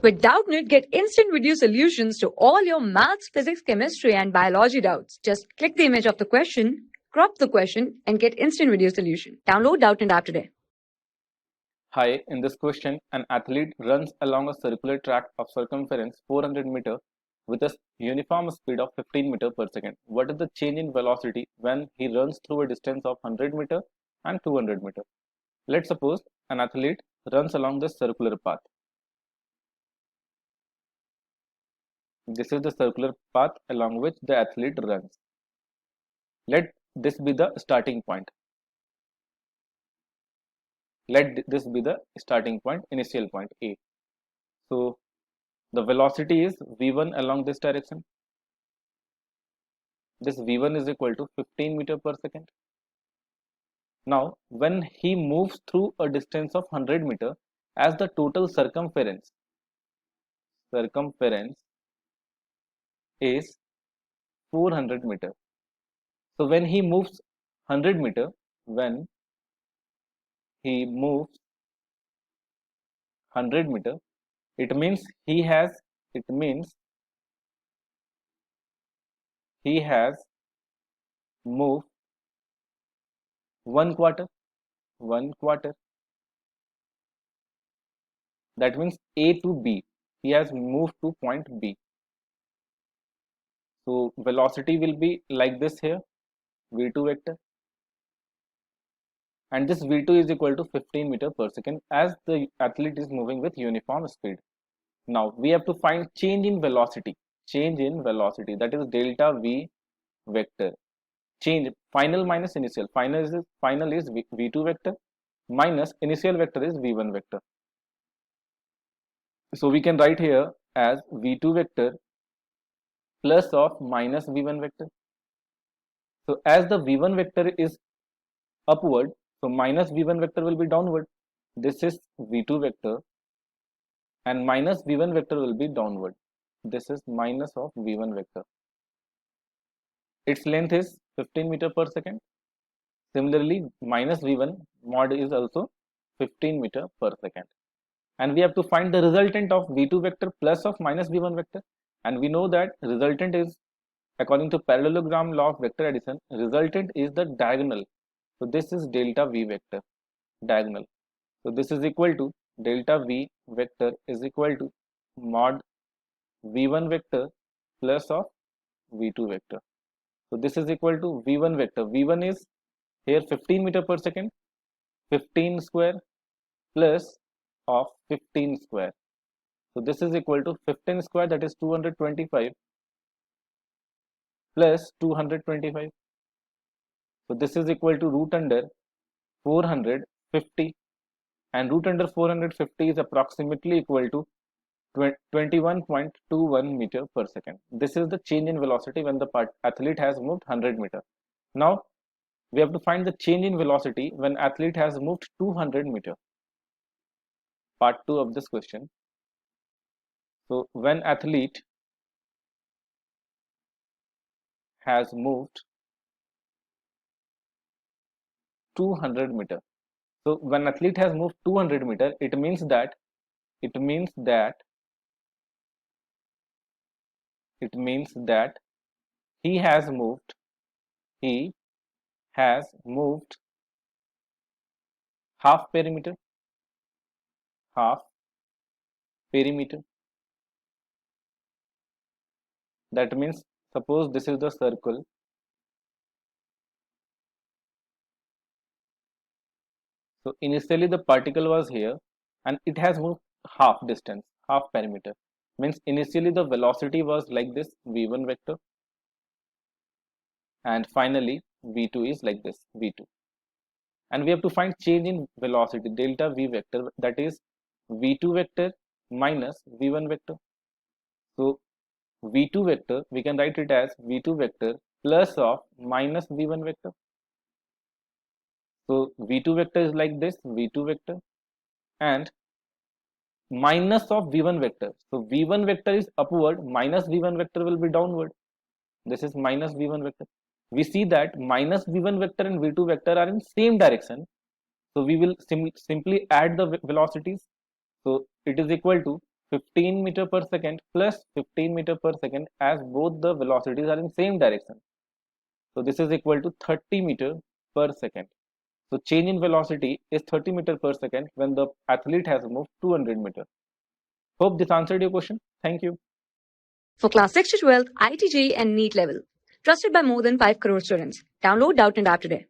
With Doubtnut, get instant video solutions to all your maths, physics, chemistry, and biology doubts. Just click the image of the question, crop the question, and get instant video solution. Download Doubtnut app today. Hi, in this question, an athlete runs along a circular track of circumference 400 meter with a uniform speed of 15 meter per second. What is the change in velocity when he runs through a distance of 100 meter and 200 meter? Let's suppose an athlete runs along this circular path. This is the circular path along which the athlete runs. Let this be the starting point. Let this be the starting point, initial point A. So the velocity is v1 along this direction. This v1 is equal to 15 meter per second. Now, when he moves through a distance of 100 meter, as the total circumference is 400 meter. So when he moves 100 meter, it means he has moved one quarter. That means A to B. He has moved to point B. So velocity will be like this here, v2 vector, and this v2 is equal to 15 meter per second as the athlete is moving with uniform speed. Now we have to find change in velocity, that is delta v vector. Change final minus initial. Final is v2 vector minus initial vector is v1 vector. So we can write here as v2 vector plus of minus v1 vector. So as the v1 vector is upward, so minus v1 vector will be downward. This is v2 vector and minus v1 vector will be downward. This is minus of v1 vector. Its length is 15 meter per second. Similarly, minus v1 mod is also 15 meter per second. And we have to find the resultant of v2 vector plus of minus v1 vector. And we know that resultant is, according to parallelogram law of vector addition, resultant is the diagonal. So this is delta v vector, diagonal. So this is equal to delta v vector is equal to mod v1 vector plus of v2 vector. So this is equal to v1 vector. v1 is here 15 meter per second, 15 square plus of 15 square. So this is equal to 15 square, that is 225 plus 225. So this is equal to root under 450, and root under 450 is approximately equal to 21.21 meter per second. This is the change in velocity when the athlete has moved 100 meter. Now we have to find the change in velocity when athlete has moved 200 meter. Part 2 of this question. So when athlete has moved 200 meter. So when athlete has moved 200 meter, it means that he has moved half perimeter. That means, suppose this is the circle. So initially the particle was here and it has moved half distance, half perimeter. Means initially the velocity was like this, v1 vector, and finally v2 is like this, v2. And we have to find change in velocity, delta v vector, that is v2 vector minus v1 vector. So v2 vector, we can write it as v2 vector plus of minus v1 vector. So v2 vector is like this, v2 vector, and minus of v1 vector. So v1 vector is upward, minus v1 vector will be downward. This is minus v1 vector. We see that minus v1 vector and v2 vector are in same direction. So we will simply add the velocities. So it is equal to 15 meter per second plus 15 meter per second as both the velocities are in same direction. So this is equal to 30 meter per second. So change in velocity is 30 meter per second when the athlete has moved 200 meter. Hope this answered your question. Thank you. For class 6 to 12, IIT JEE and NEET level. Trusted by more than 5 crore students. Download Doubtnut app today.